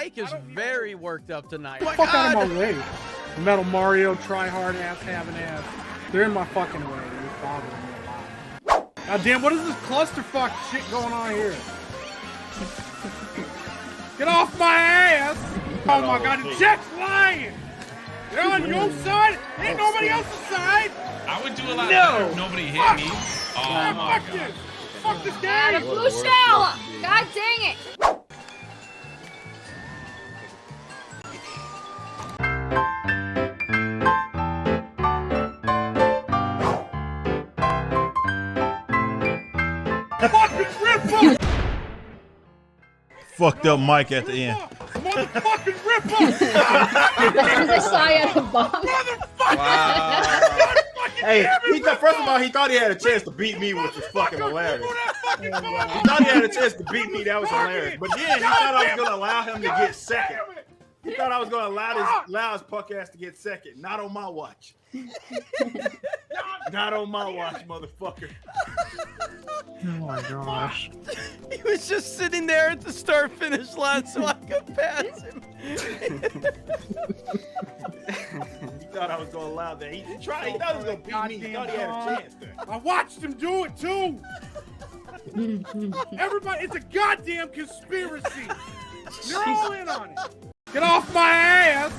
Mike is very worked up tonight. Get the fuck out of my way. Metal Mario, try hard ass, having ass. They're in my fucking way. You're bothering me a lot. God damn, what is this clusterfuck shit going on here? Get off my ass! Oh my god, the jet's flying! They're on your side? Ain't nobody else's side! I would do a lot better if nobody hit me. Oh my Fuck god. this! Fuck this Got a game! blue shell! God dang it! Fucking rip up! Fucked up Mike at the end. Motherfucking rip up! As I saw you at the bomb. Motherfucker! Hey, first of all, he thought he had a chance to beat me, which was fucking hilarious. He thought he had a chance to beat me, that was hilarious. But then he thought I was gonna allow him to get second. He thought I was gonna allow his punk ass to get second. Not on my watch. Not on my watch, motherfucker. Oh my gosh. He was just sitting there at the start-finish line so I could pass him. He thought I was gonna allow that. He thought he was gonna beat me. He thought he had a chance there. I watched him do it too! Everybody, it's a goddamn conspiracy! You're all in on it! Get off my ass!